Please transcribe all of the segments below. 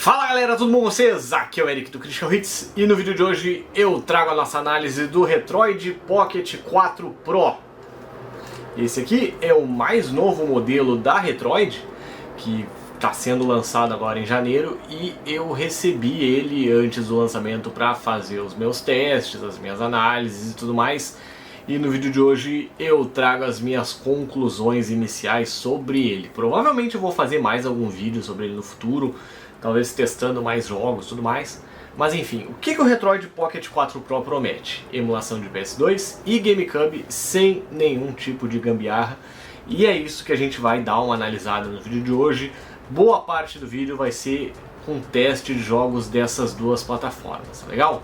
Fala galera, tudo bom com vocês? Aqui é o Eric do Critical Hits e no vídeo de hoje eu trago a nossa análise do Retroid Pocket 4 Pro. Esse aqui é o mais novo modelo da Retroid, que está sendo lançado agora em janeiro, e eu recebi ele antes do lançamento para fazer os meus testes, as minhas análises e tudo mais. E no vídeo de hoje eu trago as minhas conclusões iniciais sobre ele. Provavelmente eu vou fazer mais algum vídeo sobre ele no futuro, talvez testando mais jogos e tudo mais. Mas enfim, o que o Retroid Pocket 4 Pro promete? Emulação de PS2 e GameCube sem nenhum tipo de gambiarra. E é isso que a gente vai dar uma analisada no vídeo de hoje. Boa parte do vídeo vai ser com teste de jogos dessas duas plataformas, legal?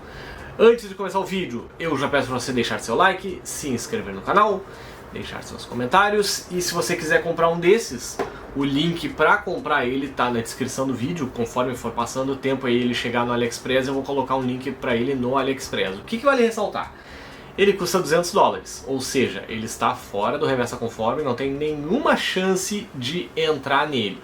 Antes de começar o vídeo, eu já peço para você deixar seu like, se inscrever no canal, deixar seus comentários, e se você quiser comprar um desses, o link para comprar ele está na descrição do vídeo. Conforme for passando o tempo e ele chegar no AliExpress, eu vou colocar um link para ele no AliExpress. O que vale ressaltar? Ele custa $200, ou seja, ele está fora do remessa conforme, não tem nenhuma chance de entrar nele.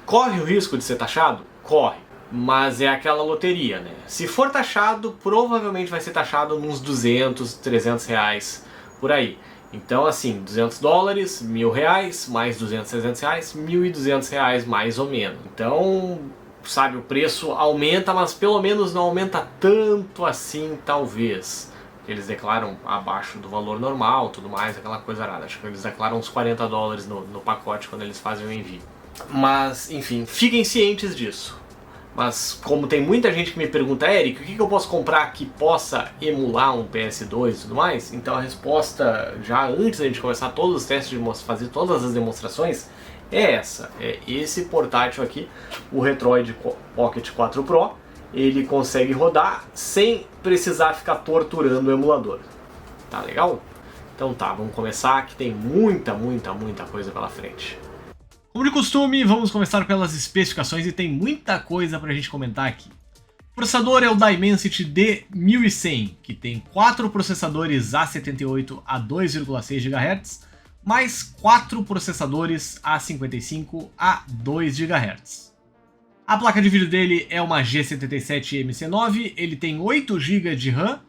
Corre o risco de ser taxado? Corre. Mas é aquela loteria, né? Se for taxado, provavelmente vai ser taxado uns 200, 300 reais por aí. Então assim, $200, R$1.000, mais 200, 300 reais, R$1.200 mais ou menos. Então, sabe, o preço aumenta, mas pelo menos não aumenta tanto assim, talvez. Eles declaram abaixo do valor normal, tudo mais, aquela coisa arada. Acho que eles declaram uns $40 no pacote quando eles fazem o envio. Mas, enfim, fiquem cientes disso. Mas como tem muita gente que me pergunta, Eric, o que eu posso comprar que possa emular um PS2 e tudo mais? Então a resposta, já antes da gente começar todos os testes, de fazer todas as demonstrações, é essa. É esse portátil aqui, o Retroid Pocket 4 Pro. Ele consegue rodar sem precisar ficar torturando o emulador. Tá legal? Então tá, vamos começar, que tem muita coisa pela frente. Como de costume, vamos começar pelas especificações e tem muita coisa pra gente comentar aqui. O processador é o Dimensity D1100, que tem 4 processadores A78 a 2,6 GHz, mais 4 processadores A55 a 2 GHz. A placa de vídeo dele é uma G77MC9, ele tem 8 GB de RAM,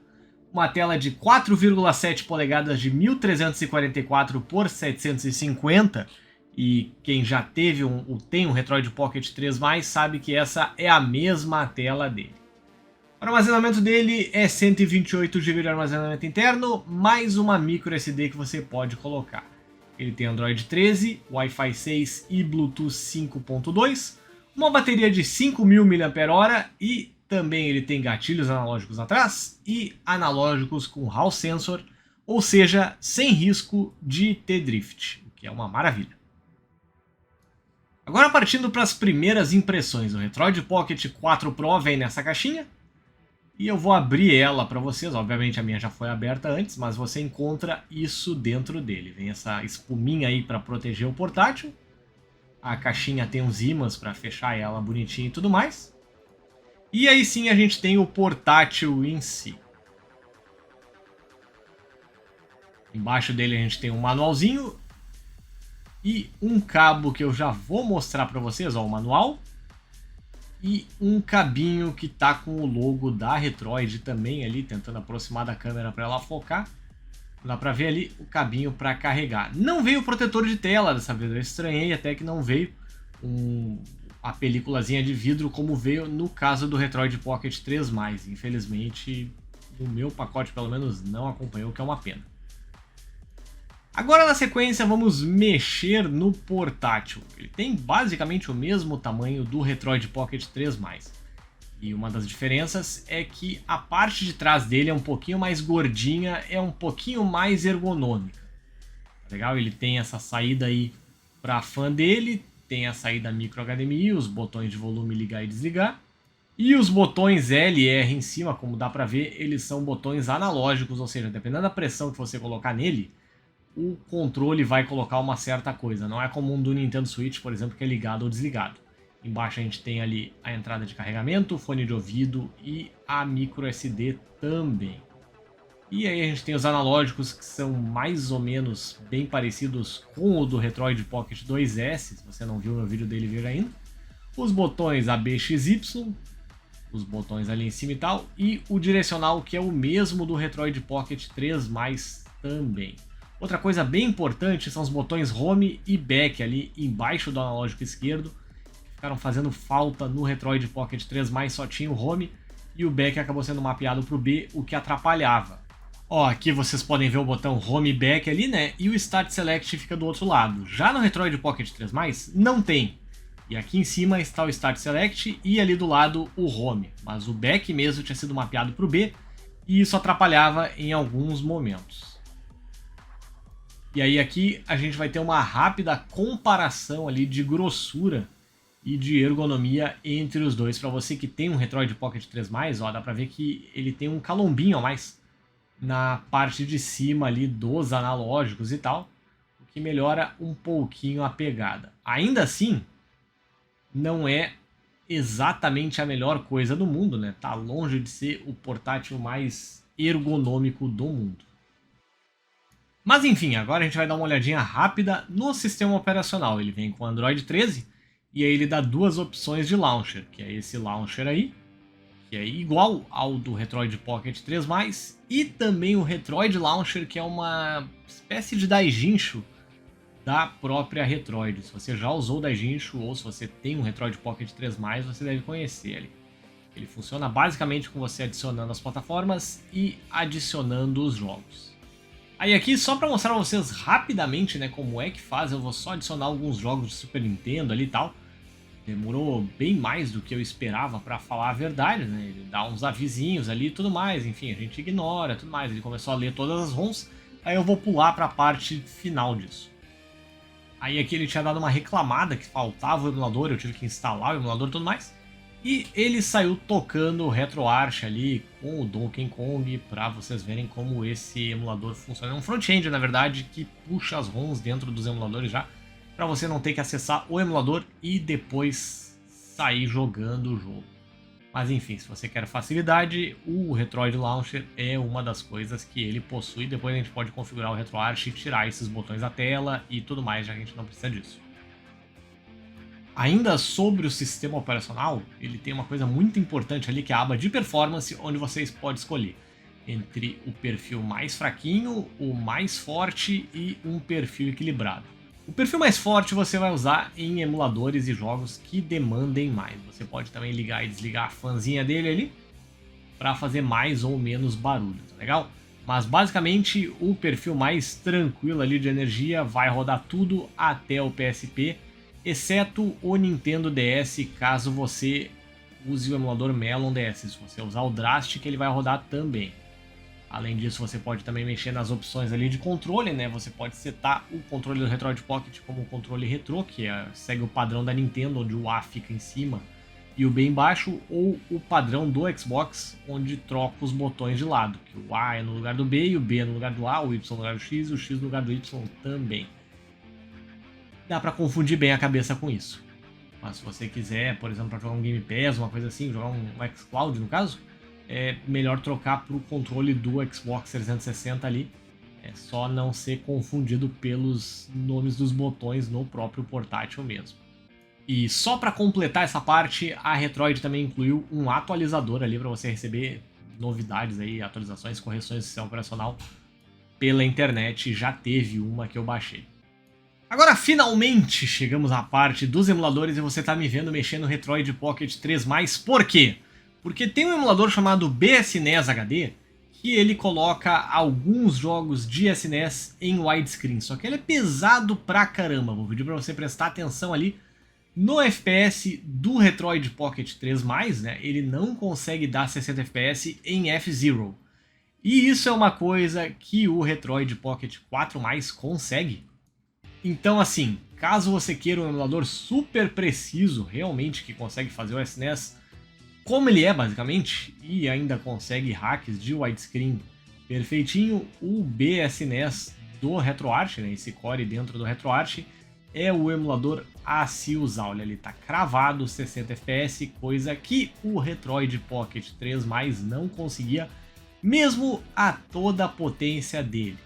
uma tela de 4,7 polegadas de 1344 por 750, e quem já teve tem um Retroid Pocket 3+, sabe que essa é a mesma tela dele. O armazenamento dele é 128 GB de armazenamento interno, mais uma micro SD que você pode colocar. Ele tem Android 13, Wi-Fi 6 e Bluetooth 5.2, uma bateria de 5.000 mAh e também ele tem gatilhos analógicos atrás e analógicos com Hall Sensor, ou seja, sem risco de ter drift, o que é uma maravilha. Agora partindo para as primeiras impressões, o Retroid Pocket 4 Pro vem nessa caixinha e eu vou abrir ela para vocês. Obviamente a minha já foi aberta antes, mas você encontra isso dentro dele. Vem essa espuminha aí para proteger o portátil, a caixinha tem uns ímãs para fechar ela bonitinha e tudo mais. E aí sim a gente tem o portátil em si. Embaixo dele a gente tem um manualzinho e um cabo que eu já vou mostrar para vocês, ó, o manual, e um cabinho que tá com o logo da Retroid também ali, tentando aproximar da câmera para ela focar. Dá para ver ali o cabinho para carregar. Não veio o protetor de tela dessa vez, eu estranhei até que não veio a películazinha de vidro como veio no caso do Retroid Pocket 3+. Infelizmente, no meu pacote pelo menos não acompanhou, o que é uma pena. Agora na sequência vamos mexer no portátil. Ele tem basicamente o mesmo tamanho do Retroid Pocket 3+. E uma das diferenças é que a parte de trás dele é um pouquinho mais gordinha, é um pouquinho mais ergonômica. Legal? Ele tem essa saída aí para fã dele, tem a saída micro HDMI, os botões de volume ligar e desligar. E os botões L e R em cima, como dá para ver, eles são botões analógicos, ou seja, dependendo da pressão que você colocar nele, o controle vai colocar uma certa coisa. Não é como um do Nintendo Switch, por exemplo, que é ligado ou desligado. Embaixo a gente tem ali a entrada de carregamento, fone de ouvido e a micro SD também. E aí a gente tem os analógicos que são mais ou menos bem parecidos com o do Retroid Pocket 2S, se você não viu meu vídeo dele, veja ainda. os botões ABXY, os botões ali em cima e tal, e o direcional, que é o mesmo do Retroid Pocket 3+, também. Outra coisa bem importante são os botões Home e Back ali embaixo do analógico esquerdo, que ficaram fazendo falta no Retroid Pocket 3+, só tinha o Home, e o Back acabou sendo mapeado para o B, o que atrapalhava. Ó, aqui vocês podem ver o botão Home e Back ali, né, e o Start Select fica do outro lado. Já no Retroid Pocket 3+, não tem. E aqui em cima está o Start Select e ali do lado o Home, mas o Back mesmo tinha sido mapeado para o B, e isso atrapalhava em alguns momentos. E aí aqui a gente vai ter uma rápida comparação ali de grossura e de ergonomia entre os dois. Para você que tem um Retroid Pocket 3+, ó, dá para ver que ele tem um calombinho a mais na parte de cima ali dos analógicos e tal, o que melhora um pouquinho a pegada. Ainda assim, não é exatamente a melhor coisa do mundo, né? Tá longe de ser o portátil mais ergonômico do mundo. Mas enfim, agora a gente vai dar uma olhadinha rápida no sistema operacional. Ele vem com Android 13 e aí ele dá duas opções de launcher, que é esse launcher aí, que é igual ao do Retroid Pocket 3+, e também o Retroid Launcher, que é uma espécie de Daijincho da própria Retroid. Se você já usou o Daijincho ou se você tem um Retroid Pocket 3+, você deve conhecer ele. Ele funciona basicamente com você adicionando as plataformas e adicionando os jogos. Aí aqui, só para mostrar para vocês rapidamente, né, como é que faz, eu vou só adicionar alguns jogos de Super Nintendo ali e tal. Demorou bem mais do que eu esperava, para falar a verdade, né? Ele dá uns avisinhos ali e tudo mais, enfim, a gente ignora tudo mais. Ele começou a ler todas as ROMs, aí eu vou pular para a parte final disso. Aí aqui ele tinha dado uma reclamada que faltava o emulador, eu tive que instalar o emulador e tudo mais. E ele saiu tocando o RetroArch ali com o Donkey Kong, para vocês verem como esse emulador funciona. É um front-end, na verdade, que puxa as ROMs dentro dos emuladores já, para você não ter que acessar o emulador e depois sair jogando o jogo. Mas enfim, se você quer facilidade, o Retroid Launcher é uma das coisas que ele possui. Depois a gente pode configurar o RetroArch e tirar esses botões da tela e tudo mais, já que a gente não precisa disso. Ainda sobre o sistema operacional, ele tem uma coisa muito importante ali, que é a aba de performance, onde vocês podem escolher entre o perfil mais fraquinho, o mais forte e um perfil equilibrado. O perfil mais forte você vai usar em emuladores e jogos que demandem mais. Você pode também ligar e desligar a fanzinha dele ali para fazer mais ou menos barulho, tá legal? Mas basicamente o perfil mais tranquilo ali de energia vai rodar tudo até o PSP, exceto o Nintendo DS, caso você use o emulador Melon DS. Se você usar o Drastic, ele vai rodar também. Além disso, você pode também mexer nas opções ali de controle, né? Você pode setar o controle do Retroid Pocket como um controle retrô, que segue o padrão da Nintendo, onde o A fica em cima e o B embaixo, ou o padrão do Xbox, onde troca os botões de lado, que o A é no lugar do B e o B é no lugar do A, o Y no lugar do X e o X no lugar do Y também. Dá pra confundir bem a cabeça com isso. Mas se você quiser, por exemplo, para jogar um Game Pass, uma coisa assim, jogar um xCloud no caso, é melhor trocar para o controle do Xbox 360 ali. É só não ser confundido pelos nomes dos botões no próprio portátil mesmo. E só para completar essa parte, a Retroid também incluiu um atualizador ali para você receber novidades aí, atualizações, correções do sistema operacional pela internet. Já teve uma que eu baixei. Agora finalmente chegamos à parte dos emuladores e você está me vendo mexer no Retroid Pocket 3+. Por quê? Porque tem um emulador chamado BSNES HD, que ele coloca alguns jogos de SNES em widescreen, só que ele é pesado pra caramba. Vou pedir pra você prestar atenção ali no FPS do Retroid Pocket 3+, né? Ele não consegue dar 60 FPS em F-Zero. E isso é uma coisa que o Retroid Pocket 4+, consegue. Então assim, caso você queira um emulador super preciso, realmente que consegue fazer o SNES como ele é basicamente, e ainda consegue hacks de widescreen perfeitinho, o BSNES do RetroArch, né, esse core dentro do RetroArch, é o emulador a se usar. Olha, ele tá cravado 60 FPS, coisa que o Retroid Pocket 3+, não conseguia, mesmo a toda a potência dele.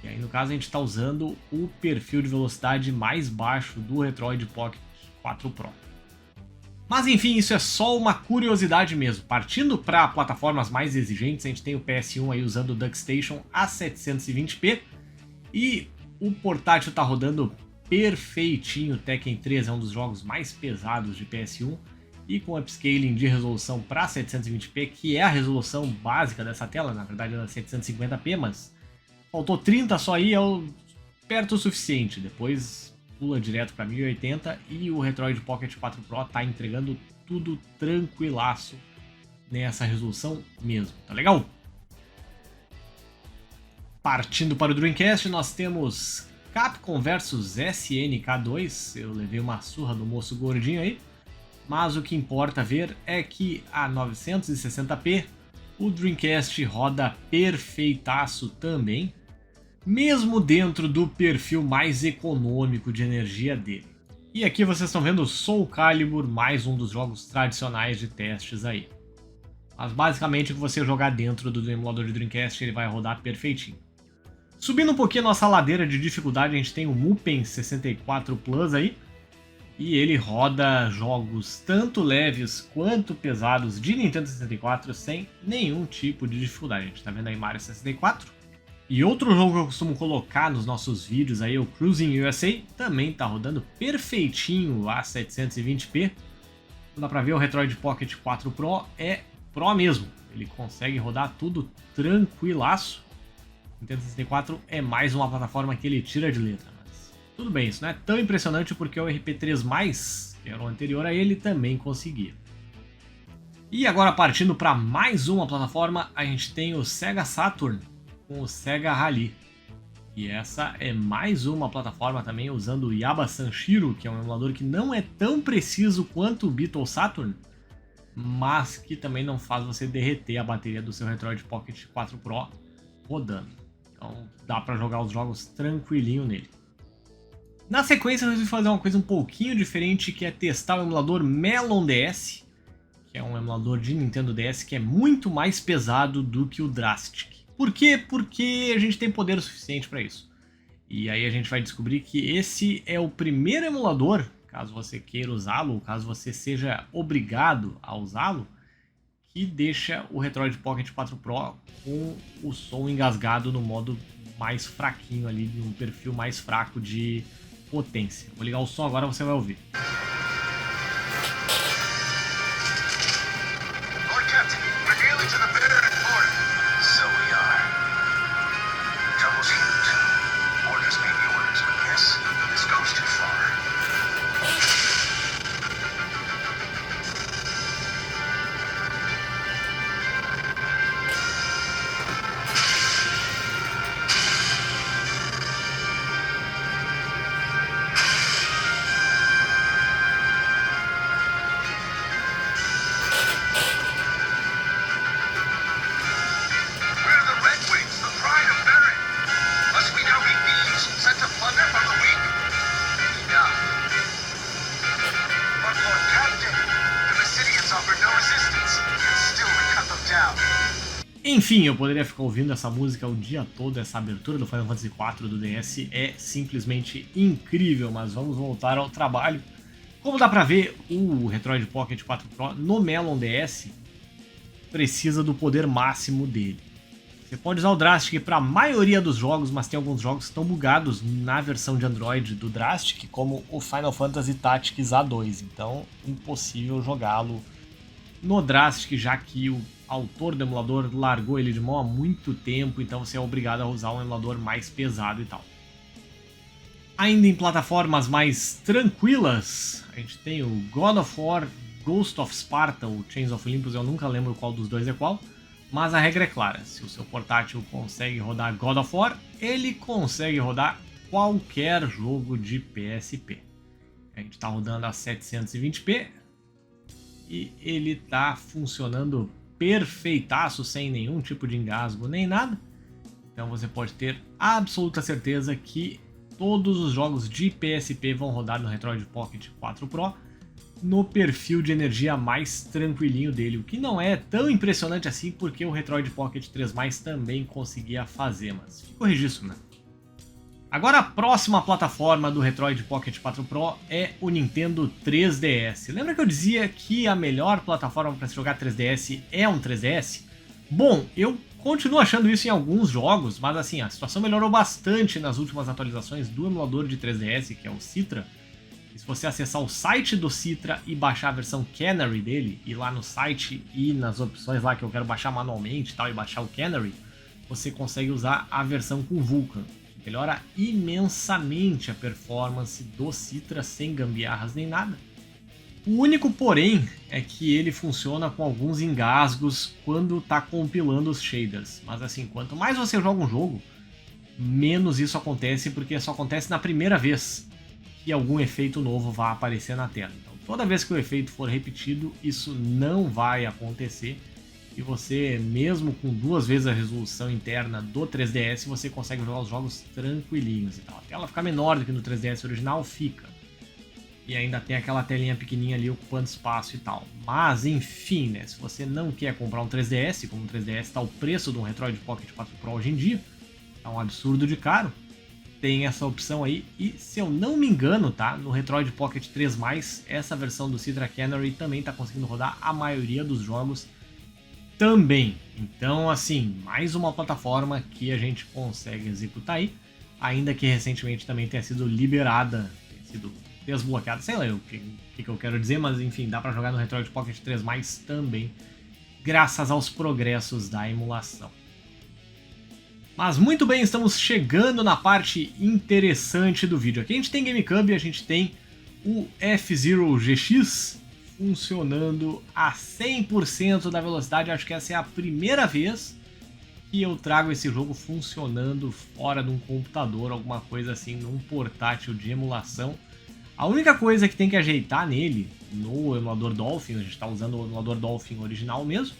E aí no caso a gente está usando o perfil de velocidade mais baixo do Retroid Pocket 4 Pro. Mas enfim, isso é só uma curiosidade mesmo. Partindo para plataformas mais exigentes, a gente tem o PS1 aí usando o DuckStation a 720p e o portátil está rodando perfeitinho. Tekken 3 é um dos jogos mais pesados de PS1 e com upscaling de resolução para 720p, que é a resolução básica dessa tela, na verdade era 750p, mas faltou 30 só aí, é perto o suficiente. Depois pula direto para 1080 e o Retroid Pocket 4 Pro tá entregando tudo tranquilaço nessa resolução mesmo, tá legal? Partindo para o Dreamcast, nós temos Capcom vs SNK 2. Eu levei uma surra do moço gordinho aí, mas o que importa ver é que a 960p o Dreamcast roda perfeitaço também, mesmo dentro do perfil mais econômico de energia dele. E aqui vocês estão vendo Soul Calibur, mais um dos jogos tradicionais de testes aí. Mas basicamente, o que você jogar dentro do emulador de Dreamcast, ele vai rodar perfeitinho. Subindo um pouquinho a nossa ladeira de dificuldade, a gente tem o Mupen 64 Plus aí, e ele roda jogos tanto leves quanto pesados de Nintendo 64 sem nenhum tipo de dificuldade. A gente tá vendo aí Mario 64. E outro jogo que eu costumo colocar nos nossos vídeos aí, o Cruising USA, também tá rodando perfeitinho a 720p. Dá pra ver, o Retroid Pocket 4 Pro é Pro mesmo. Ele consegue rodar tudo tranquilaço. Nintendo 64 é mais uma plataforma que ele tira de letra. Mas tudo bem, isso não é tão impressionante porque o RP3+, que era o anterior a ele, também conseguia. E agora partindo para mais uma plataforma, a gente tem o Sega Saturn com o Sega Rally. E essa é mais uma plataforma também usando o Yaba Sanshiro, que é um emulador que não é tão preciso quanto o Beetle Saturn, mas que também não faz você derreter a bateria do seu Retroid Pocket 4 Pro rodando. Então dá para jogar os jogos tranquilinho nele. Na sequência eu resolvi fazer uma coisa um pouquinho diferente, que é testar o emulador Melon DS, que é um emulador de Nintendo DS que é muito mais pesado do que o Drastic. Por quê? Porque a gente tem poder o suficiente para isso. E aí a gente vai descobrir que esse é o primeiro emulador, caso você queira usá-lo, ou caso você seja obrigado a usá-lo, que deixa o Retroid Pocket 4 Pro com o som engasgado no modo mais fraquinho ali, num perfil mais fraco de potência. Vou ligar o som agora, você vai ouvir. Enfim, eu poderia ficar ouvindo essa música o dia todo, essa abertura do Final Fantasy IV do DS é simplesmente incrível, mas vamos voltar ao trabalho. Como dá pra ver, o Retroid Pocket 4 Pro no Melon DS precisa do poder máximo dele. Você pode usar o Drastic para a maioria dos jogos, mas tem alguns jogos que estão bugados na versão de Android do Drastic, como o Final Fantasy Tactics A2, então impossível jogá-lo no Drastic, já que o autor do emulador largou ele de mão há muito tempo, então você é obrigado a usar um emulador mais pesado e tal. Ainda em plataformas mais tranquilas, a gente tem o God of War, Ghost of Sparta, o Chains of Olympus, eu nunca lembro qual dos dois é qual, mas a regra é clara, se o seu portátil consegue rodar God of War, ele consegue rodar qualquer jogo de PSP. A gente está rodando a 720p e ele está funcionando perfeitaço, sem nenhum tipo de engasgo nem nada. Então você pode ter absoluta certeza que todos os jogos de PSP vão rodar no Retroid Pocket 4 Pro no perfil de energia mais tranquilinho dele, o que não é tão impressionante assim, porque o Retroid Pocket 3+, também conseguia fazer, mas ficou registro, né? Agora a próxima plataforma do Retroid Pocket 4 Pro é o Nintendo 3DS. Lembra que eu dizia que a melhor plataforma para se jogar 3DS é um 3DS? Bom, eu continuo achando isso em alguns jogos, mas assim, a situação melhorou bastante nas últimas atualizações do emulador de 3DS, que é o Citra. E se você acessar o site do Citra e baixar a versão Canary dele, ir lá no site e nas opções lá que eu quero baixar manualmente e tal, e baixar o Canary, você consegue usar a versão com Vulkan. Melhora imensamente a performance do Citra sem gambiarras nem nada. O único porém é que ele funciona com alguns engasgos quando está compilando os shaders. Mas assim, quanto mais você joga um jogo, menos isso acontece, porque só acontece na primeira vez que algum efeito novo vai aparecer na tela. Então, toda vez que o efeito for repetido, isso não vai acontecer. E você, mesmo com 2 vezes a resolução interna do 3DS, você consegue jogar os jogos tranquilinhos e tal. A tela fica menor do que no 3DS original, fica. E ainda tem aquela telinha pequenininha ali ocupando espaço e tal. Mas, enfim, né? Se você não quer comprar um 3DS, como o 3DS está o preço de um Retroid Pocket 4 Pro hoje em dia, é um absurdo de caro, tem essa opção aí. E, se eu não me engano, tá? No Retroid Pocket 3+, essa versão do Citra Canary também está conseguindo rodar a maioria dos jogos também. Então, assim, mais uma plataforma que a gente consegue executar aí, ainda que recentemente também tenha sido liberada, tenha sido desbloqueada, sei lá o que eu quero dizer, mas enfim, dá para jogar no Retroid Pocket 3+, também, graças aos progressos da emulação. Mas muito bem, estamos chegando na parte interessante do vídeo. Aqui a gente tem GameCube, a gente tem o F-Zero GX, funcionando a 100% da velocidade. Acho que essa é a primeira vez que eu trago esse jogo funcionando fora de um computador, alguma coisa assim, num portátil de emulação. A única coisa que tem que ajeitar nele, no emulador Dolphin, a gente está usando o emulador Dolphin original mesmo,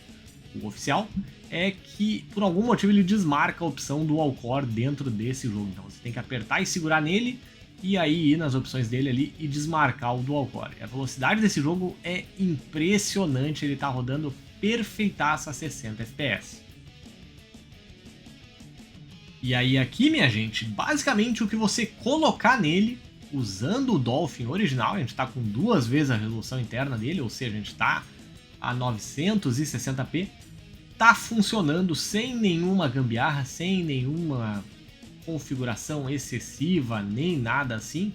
o oficial, é que por algum motivo ele desmarca a opção Dual Core dentro desse jogo. Então você tem que apertar e segurar nele, e aí ir nas opções dele ali e desmarcar o Dual Core. A velocidade desse jogo é impressionante, ele está rodando perfeitaço a 60 FPS. E aí aqui, minha gente, basicamente o que você colocar nele, usando o Dolphin original, a gente está com 2 vezes a resolução interna dele, ou seja, a gente está a 960p, está funcionando sem nenhuma gambiarra, sem nenhuma configuração excessiva, nem nada assim.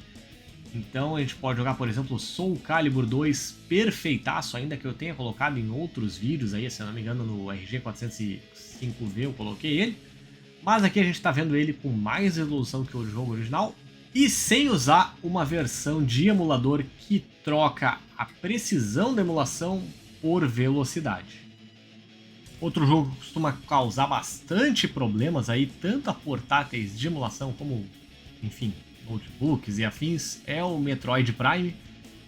Então a gente pode jogar, por exemplo, Soul Calibur 2 perfeitaço, ainda que eu tenha colocado em outros vídeos aí, se eu não me engano no RG405V eu coloquei ele. Mas aqui a gente está vendo ele com mais resolução que o jogo original e sem usar uma versão de emulador que troca a precisão da emulação por velocidade. Outro jogo que costuma causar bastante problemas aí, tanto a portáteis de emulação como, enfim, notebooks e afins, é o Metroid Prime.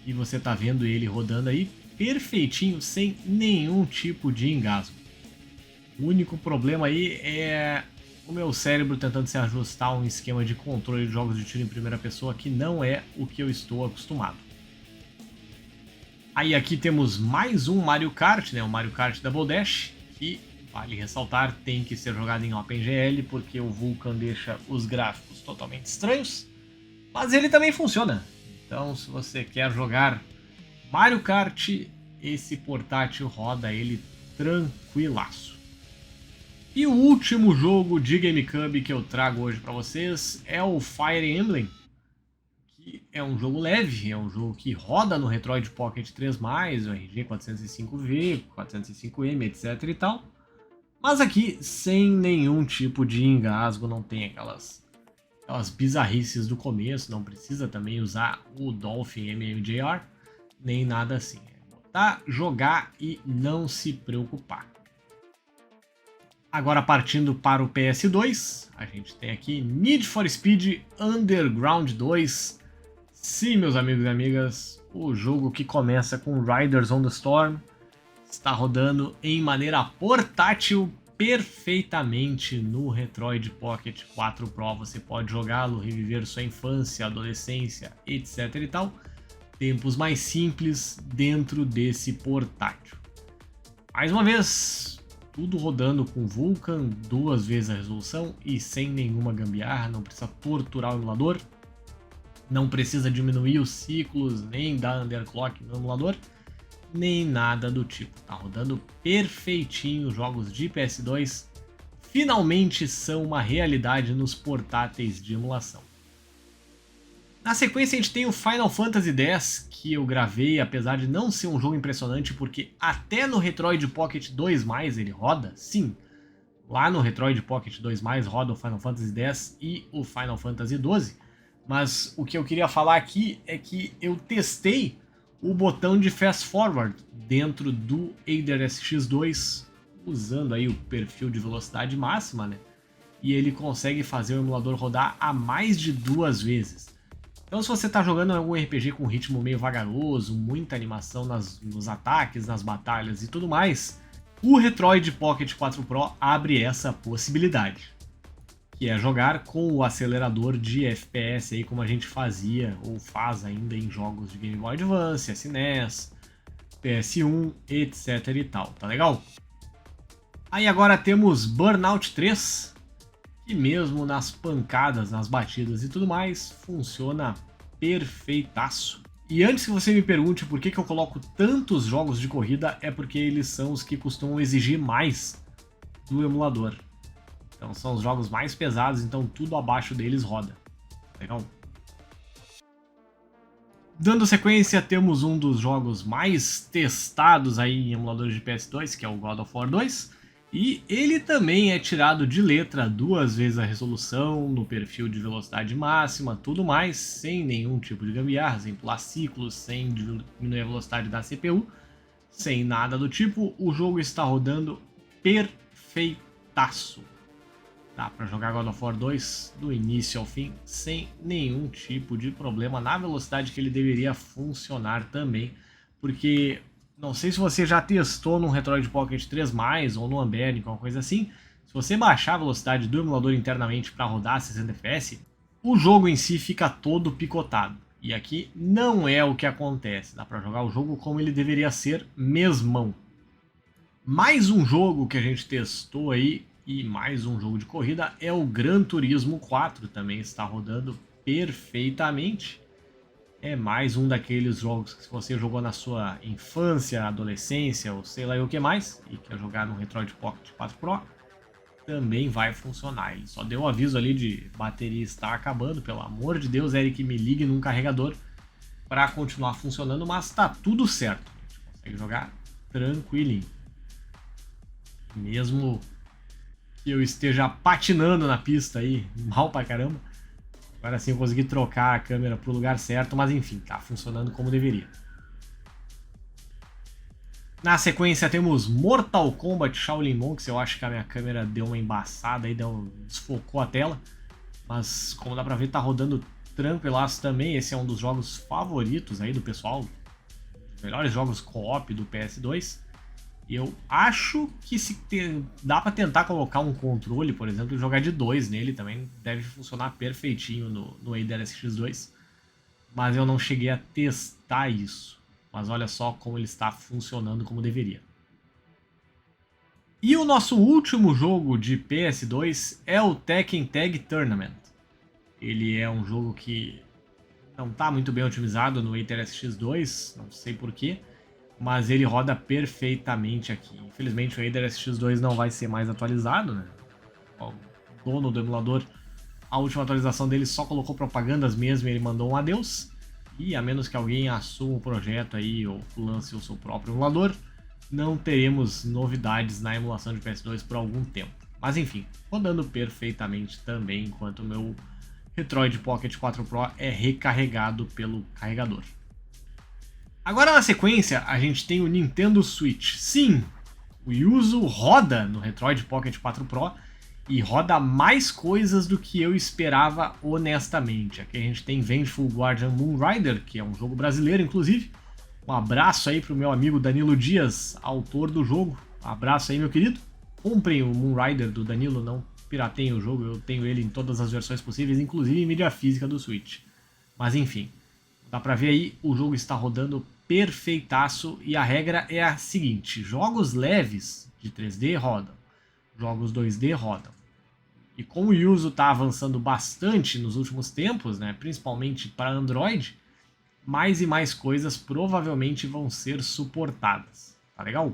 E você tá vendo ele rodando aí perfeitinho, sem nenhum tipo de engasgo. O único problema aí é o meu cérebro tentando se ajustar a um esquema de controle de jogos de tiro em primeira pessoa que não é o que eu estou acostumado. Aí aqui temos mais um Mario Kart, né, o Mario Kart Double Dash, que, vale ressaltar, tem que ser jogado em OpenGL, porque o Vulkan deixa os gráficos totalmente estranhos, mas ele também funciona. Então, se você quer jogar Mario Kart, esse portátil roda ele tranquilaço. E o último jogo de GameCube que eu trago hoje para vocês é o Fire Emblem, que é um jogo leve, é um jogo que roda no Retroid Pocket 3+, o RG405V, 405M, etc e tal. Mas aqui sem nenhum tipo de engasgo, não tem aquelas bizarrices do começo, não precisa também usar o Dolphin MMJR, nem nada assim. É botar, jogar e não se preocupar. Agora partindo para o PS2, a gente tem aqui Need for Speed Underground 2. Sim, meus amigos e amigas, o jogo que começa com Riders on the Storm está rodando em maneira portátil perfeitamente no Retroid Pocket 4 Pro. Você pode jogá-lo, reviver sua infância, adolescência, etc e tal. Tempos mais simples dentro desse portátil. Mais uma vez, tudo rodando com Vulkan, 2 vezes a resolução e sem nenhuma gambiarra, não precisa torturar o emulador, não precisa diminuir os ciclos, nem dar underclock no emulador, nem nada do tipo. Tá rodando perfeitinho, jogos de PS2 finalmente são uma realidade nos portáteis de emulação. Na sequência a gente tem o Final Fantasy X, que eu gravei, apesar de não ser um jogo impressionante, porque até no Retroid Pocket 2+, ele roda, sim. Lá no Retroid Pocket 2+, roda o Final Fantasy X e o Final Fantasy XII. Mas o que eu queria falar aqui é que eu testei o botão de Fast Forward dentro do Eider SX2, usando aí o perfil de velocidade máxima, né? E ele consegue fazer o emulador rodar a mais de 2 vezes. Então se você está jogando algum RPG com ritmo meio vagaroso, muita animação nos ataques, nas batalhas e tudo mais, o Retroid Pocket 4 Pro abre essa possibilidade, que é jogar com o acelerador de FPS aí, como a gente fazia ou faz ainda em jogos de Game Boy Advance, SNES, PS1, etc e tal, tá legal? Aí agora temos Burnout 3, que mesmo nas pancadas, nas batidas e tudo mais, funciona perfeitaço. E antes que você me pergunte por que eu coloco tantos jogos de corrida, é porque eles são os que costumam exigir mais do emulador. Então são os jogos mais pesados, então tudo abaixo deles roda. Legal? Dando sequência, temos um dos jogos mais testados aí em emuladores de PS2, que é o God of War 2. E ele também é tirado de letra 2 vezes a resolução, no perfil de velocidade máxima, tudo mais, sem nenhum tipo de gambiarra, sem pular ciclos, sem diminuir a velocidade da CPU, sem nada do tipo. O jogo está rodando perfeitaço. Dá para jogar God of War 2 do início ao fim sem nenhum tipo de problema, na velocidade que ele deveria funcionar também, porque não sei se você já testou no Retroid Pocket 3+, ou no Ambernic, alguma coisa assim, se você baixar a velocidade do emulador internamente para rodar a 60 FPS, o jogo em si fica todo picotado. E aqui não é o que acontece, dá para jogar o jogo como ele deveria ser mesmão. Mais um jogo que a gente testou aí, e mais um jogo de corrida, é o Gran Turismo 4, também está rodando perfeitamente. É mais um daqueles jogos que se você jogou na sua infância, adolescência ou sei lá o que mais, e quer jogar no Retroid Pocket 4 Pro, também vai funcionar. Ele só deu um aviso ali de bateria estar acabando, pelo amor de Deus, Eric, me ligue num carregador para continuar funcionando, mas tá tudo certo. A gente consegue jogar tranquilinho. Mesmo que eu esteja patinando na pista aí, mal pra caramba, agora sim eu consegui trocar a câmera pro lugar certo, mas enfim, tá funcionando como deveria. Na sequência temos Mortal Kombat Shaolin Monks. Eu acho que a minha câmera deu uma embaçada aí, desfocou a tela, mas como dá pra ver tá rodando tranquilaço também. Esse é um dos jogos favoritos aí do pessoal, os melhores jogos co-op do PS2. E eu acho que dá pra tentar colocar um controle, por exemplo, e jogar de 2 nele, também deve funcionar perfeitinho no Eider SX2. Mas eu não cheguei a testar isso. Mas olha só como ele está funcionando como deveria. E o nosso último jogo de PS2 é o Tekken Tag Tournament. Ele é um jogo que não está muito bem otimizado no Eider SX2, não sei porquê, mas ele roda perfeitamente aqui. Infelizmente o Eider SX2 não vai ser mais atualizado, né? O dono do emulador, a última atualização dele só colocou propagandas mesmo e ele mandou um adeus. E a menos que alguém assuma o projeto aí ou lance o seu próprio emulador, não teremos novidades na emulação de PS2 por algum tempo. Mas enfim, rodando perfeitamente também, enquanto o meu Retroid Pocket 4 Pro é recarregado pelo carregador. Agora na sequência a gente tem o Nintendo Switch. Sim, o Yuzu roda no Retroid Pocket 4 Pro e roda mais coisas do que eu esperava honestamente. Aqui a gente tem Vengeful Guardian Moonrider, que é um jogo brasileiro inclusive. Um abraço aí pro meu amigo Danilo Dias, autor do jogo. Um abraço aí, meu querido. Comprem o Moonrider do Danilo, não pirateiem o jogo, eu tenho ele em todas as versões possíveis, inclusive em mídia física do Switch. Mas enfim, dá pra ver aí, o jogo está rodando perfeitaço e a regra é a seguinte: jogos leves de 3D rodam, jogos 2D rodam. E como o Yuzu está avançando bastante nos últimos tempos, né, principalmente para Android, mais e mais coisas provavelmente vão ser suportadas. Tá legal?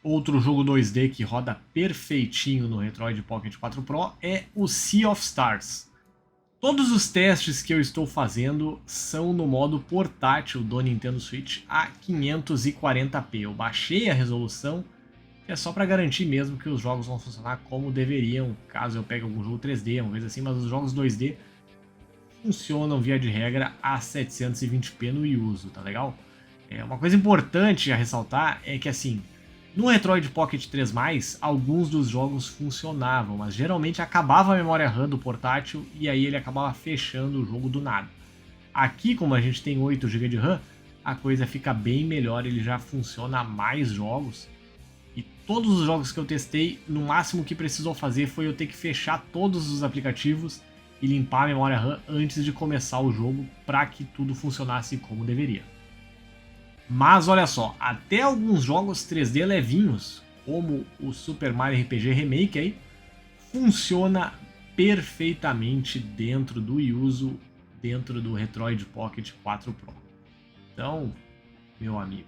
Outro jogo 2D que roda perfeitinho no Retroid Pocket 4 Pro é o Sea of Stars. Todos os testes que eu estou fazendo são no modo portátil do Nintendo Switch a 540p. Eu baixei a resolução, que é só para garantir mesmo que os jogos vão funcionar como deveriam, caso eu pegue algum jogo 3D, uma coisa assim, mas os jogos 2D funcionam via de regra a 720p no Yuzu, tá legal? Uma coisa importante a ressaltar é que assim, no Retroid Pocket 3+, alguns dos jogos funcionavam, mas geralmente acabava a memória RAM do portátil e aí ele acabava fechando o jogo do nada. Aqui, como a gente tem 8 GB de RAM, a coisa fica bem melhor, ele já funciona a mais jogos. E todos os jogos que eu testei, no máximo que precisou fazer foi eu ter que fechar todos os aplicativos e limpar a memória RAM antes de começar o jogo para que tudo funcionasse como deveria. Mas olha só, até alguns jogos 3D levinhos, como o Super Mario RPG Remake aí, funciona perfeitamente dentro do Yuzu, dentro do Retroid Pocket 4 Pro. Então, meu amigo,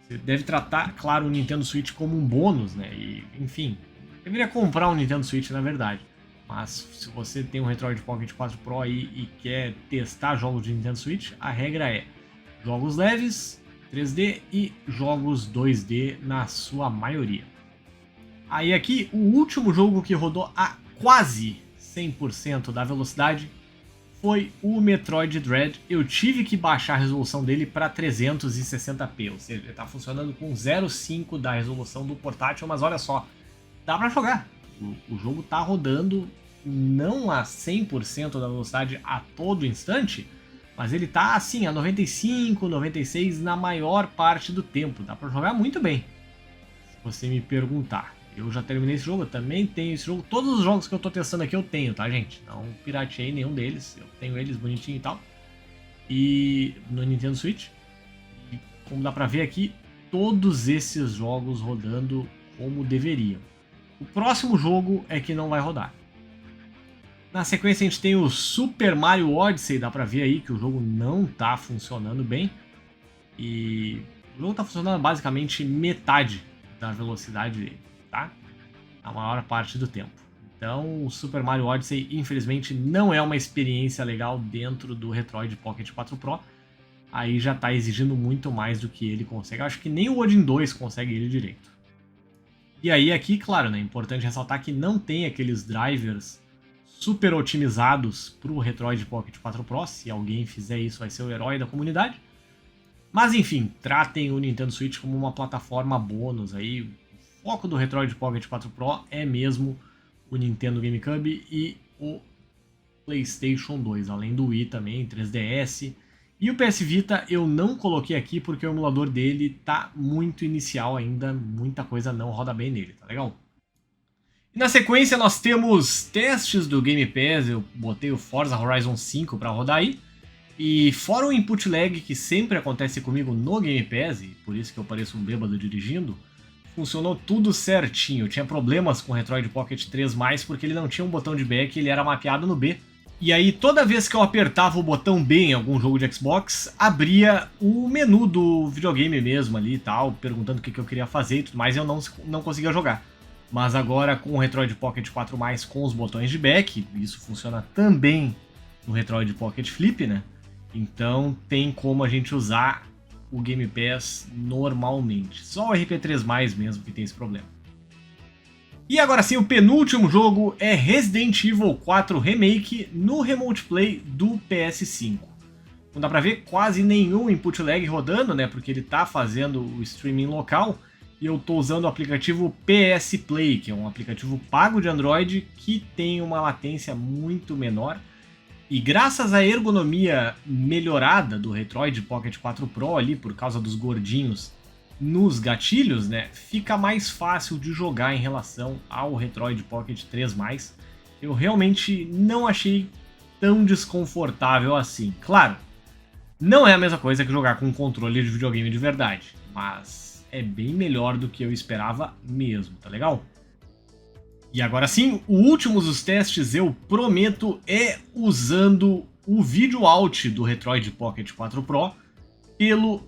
você deve tratar, claro, o Nintendo Switch como um bônus, né? E, enfim, deveria comprar um Nintendo Switch, na verdade. Mas se você tem um Retroid Pocket 4 Pro aí e quer testar jogos de Nintendo Switch, a regra é jogos leves, 3D e jogos 2D na sua maioria. Aí aqui, o último jogo que rodou a quase 100% da velocidade foi o Metroid Dread. Eu tive que baixar a resolução dele para 360p, ou seja, ele está funcionando com 0,5 da resolução do portátil, mas olha só, dá para jogar. O jogo está rodando não a 100% da velocidade a todo instante, mas ele tá assim, a 95, 96 na maior parte do tempo. Dá pra jogar muito bem, se você me perguntar. Eu já terminei esse jogo, eu também tenho esse jogo. Todos os jogos que eu tô testando aqui eu tenho, tá, gente? Não pirateei nenhum deles, eu tenho eles bonitinho e tal. E no Nintendo Switch. E como dá pra ver aqui, todos esses jogos rodando como deveriam. O próximo jogo é que não vai rodar. Na sequência a gente tem o Super Mario Odyssey, dá pra ver aí que o jogo não tá funcionando bem. E o jogo tá funcionando basicamente metade da velocidade dele, tá? A maior parte do tempo. Então o Super Mario Odyssey infelizmente não é uma experiência legal dentro do Retroid Pocket 4 Pro. Aí já tá exigindo muito mais do que ele consegue. Eu acho que nem o Odin 2 consegue ele direito. E aí aqui, claro, né, é importante ressaltar que não tem aqueles drivers super otimizados para o Retroid Pocket 4 Pro. Se alguém fizer isso, vai ser o herói da comunidade. Mas enfim, tratem o Nintendo Switch como uma plataforma bônus aí. O foco do Retroid Pocket 4 Pro é mesmo o Nintendo GameCube e o PlayStation 2, além do Wii também, 3DS. E o PS Vita eu não coloquei aqui porque o emulador dele tá muito inicial ainda, muita coisa não roda bem nele, tá legal? E na sequência nós temos testes do Game Pass, eu botei o Forza Horizon 5 para rodar aí. E fora o input lag que sempre acontece comigo no Game Pass, e por isso que eu pareço um bêbado dirigindo, funcionou tudo certinho. Eu tinha problemas com o Retroid Pocket 3+, porque ele não tinha um botão de back, ele era mapeado no B. E aí toda vez que eu apertava o botão B em algum jogo de Xbox, abria o menu do videogame mesmo ali e tal, perguntando o que eu queria fazer e tudo mais, e eu não conseguia jogar. Mas agora com o Retroid Pocket 4+, com os botões de back, isso funciona também no Retroid Pocket Flip, né? Então tem como a gente usar o Game Pass normalmente. Só o RP3+, mesmo que tem esse problema. E agora sim, o penúltimo jogo é Resident Evil 4 Remake no Remote Play do PS5. Não dá pra ver quase nenhum input lag rodando, né? Porque ele tá fazendo o streaming local. E eu estou usando o aplicativo PS Play, que é um aplicativo pago de Android que tem uma latência muito menor. E graças à ergonomia melhorada do Retroid Pocket 4 Pro ali, por causa dos gordinhos nos gatilhos, né, fica mais fácil de jogar em relação ao Retroid Pocket 3+. Eu realmente não achei tão desconfortável assim. Claro, não é a mesma coisa que jogar com um controle de videogame de verdade, mas é bem melhor do que eu esperava mesmo, tá legal? E agora sim, o último dos testes, eu prometo, é usando o vídeo out do Retroid Pocket 4 Pro pelo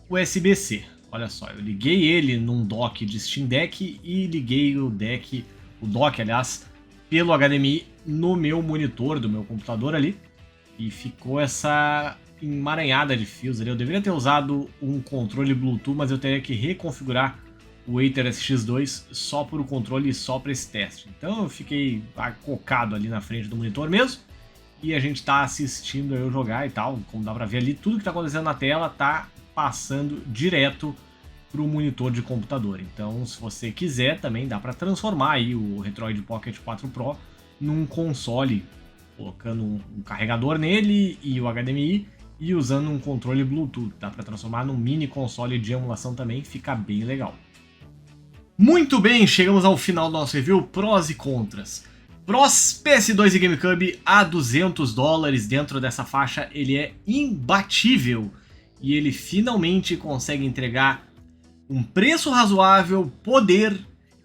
USB-C. Olha só, eu liguei ele num dock de Steam Deck e liguei o dock, aliás, pelo HDMI no meu monitor do meu computador ali. E ficou essa emaranhada de fios ali. Eu deveria ter usado um controle Bluetooth, mas eu teria que reconfigurar o Aether SX2 só por o controle e só para esse teste. Então eu fiquei acocado ali na frente do monitor mesmo. E a gente tá assistindo eu jogar e tal. Como dá pra ver ali, tudo que tá acontecendo na tela tá passando direto pro monitor de computador. Então, se você quiser, também dá para transformar aí o Retroid Pocket 4 Pro num console, colocando um carregador nele e o HDMI e usando um controle Bluetooth. Dá para transformar num mini console de emulação também, fica bem legal. Muito bem, chegamos ao final do nosso review, prós e contras. Prós, PS2 e GameCube a $200 dentro dessa faixa, ele é imbatível e ele finalmente consegue entregar um preço razoável, poder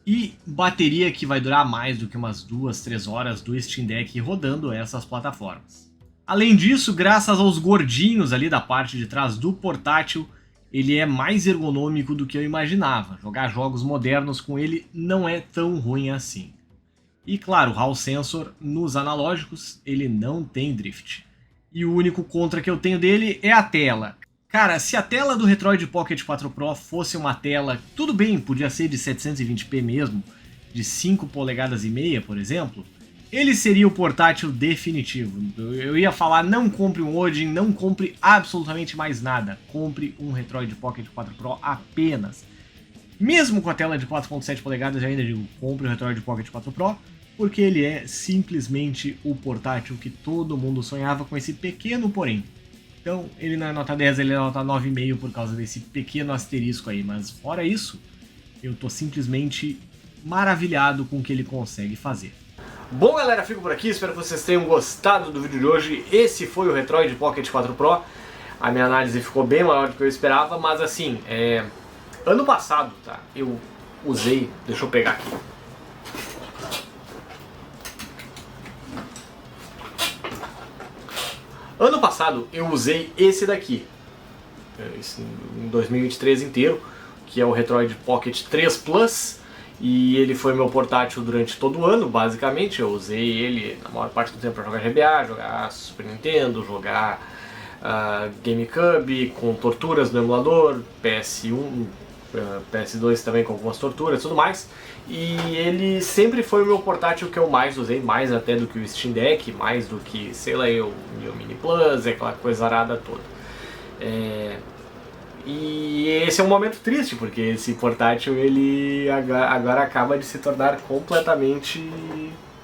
e bateria que vai durar mais do que umas 2-3 horas do Steam Deck rodando essas plataformas. Além disso, graças aos gordinhos ali da parte de trás do portátil, ele é mais ergonômico do que eu imaginava. Jogar jogos modernos com ele não é tão ruim assim. E claro, o Hall Sensor nos analógicos, ele não tem drift. E o único contra que eu tenho dele é a tela. Cara, se a tela do Retroid Pocket 4 Pro fosse uma tela, tudo bem, podia ser de 720p mesmo, de 5 polegadas e meia, por exemplo, ele seria o portátil definitivo. Eu ia falar, não compre um Odin, não compre absolutamente mais nada. Compre um Retroid Pocket 4 Pro apenas. Mesmo com a tela de 4.7 polegadas, eu ainda digo, compre o Retroid Pocket 4 Pro, porque ele é simplesmente o portátil que todo mundo sonhava com esse pequeno porém. Então, ele não é nota 10, ele é nota 9,5 por causa desse pequeno asterisco aí. Mas fora isso, eu tô simplesmente maravilhado com o que ele consegue fazer. Bom, galera, fico por aqui, espero que vocês tenham gostado do vídeo de hoje. Esse foi o Retroid Pocket 4 Pro. A minha análise ficou bem maior do que eu esperava, mas assim, ano passado, tá, eu usei, deixa eu pegar aqui. Ano passado eu usei esse daqui, em 2023 inteiro, que é o Retroid Pocket 3 Plus. E ele foi meu portátil durante todo o ano, basicamente. Eu usei ele na maior parte do tempo para jogar GBA, jogar Super Nintendo, jogar GameCube com torturas no emulador, PS1, PS2 também com algumas torturas e tudo mais. E ele sempre foi o meu portátil que eu mais usei, mais até do que o Steam Deck, mais do que, sei lá, o meu Mini Plus, aquela coisa arada toda. E esse é um momento triste, porque esse portátil ele agora acaba de se tornar completamente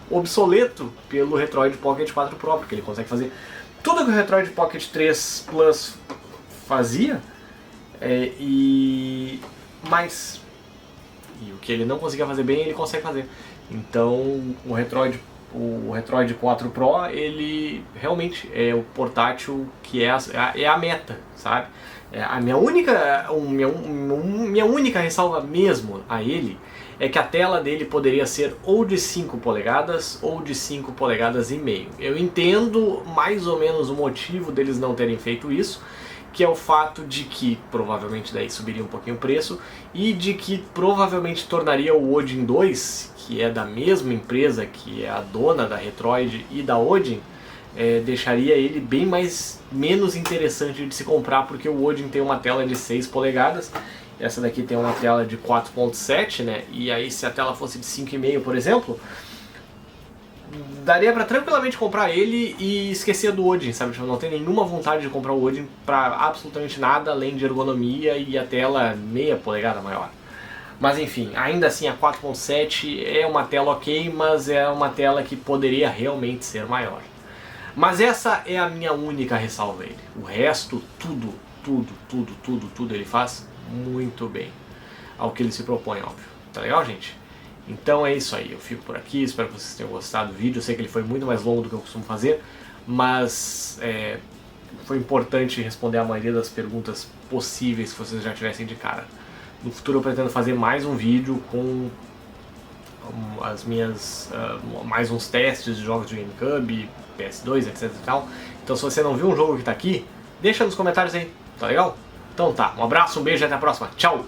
obsoleto pelo Retroid Pocket 4 Pro, porque ele consegue fazer tudo que o Retroid Pocket 3 Plus fazia, e mais. E o que ele não conseguia fazer bem, ele consegue fazer. Então o Retroid 4 Pro, ele realmente é o portátil que é a meta, sabe? A minha única ressalva mesmo a ele é que a tela dele poderia ser ou de 5 polegadas ou de 5 polegadas e meio. Eu entendo mais ou menos o motivo deles não terem feito isso, que é o fato de que provavelmente daí subiria um pouquinho o preço e de que provavelmente tornaria o Odin 2, que é da mesma empresa que é a dona da Retroid e da Odin, deixaria ele bem menos interessante de se comprar, porque o Odin tem uma tela de 6 polegadas, essa daqui tem uma tela de 4.7, né? E aí se a tela fosse de 5,5, por exemplo, daria pra tranquilamente comprar ele e esquecer do Odin, sabe? Tipo, não tem nenhuma vontade de comprar o Odin pra absolutamente nada, além de ergonomia e a tela meia polegada maior. Mas enfim, ainda assim a 4.7 é uma tela ok, mas é uma tela que poderia realmente ser maior. Mas essa é a minha única ressalva a ele. O resto, tudo ele faz muito bem ao que ele se propõe, óbvio. Tá legal, gente? Então é isso aí, eu fico por aqui, espero que vocês tenham gostado do vídeo. Eu sei que ele foi muito mais longo do que eu costumo fazer, mas foi importante responder a maioria das perguntas possíveis que vocês já tivessem de cara. No futuro eu pretendo fazer mais um vídeo com as minhas mais uns testes de jogos de GameCube, PS2, etc e tal. Então se você não viu um jogo que tá aqui, deixa nos comentários aí, tá legal? Então tá, um abraço, um beijo e até a próxima. Tchau!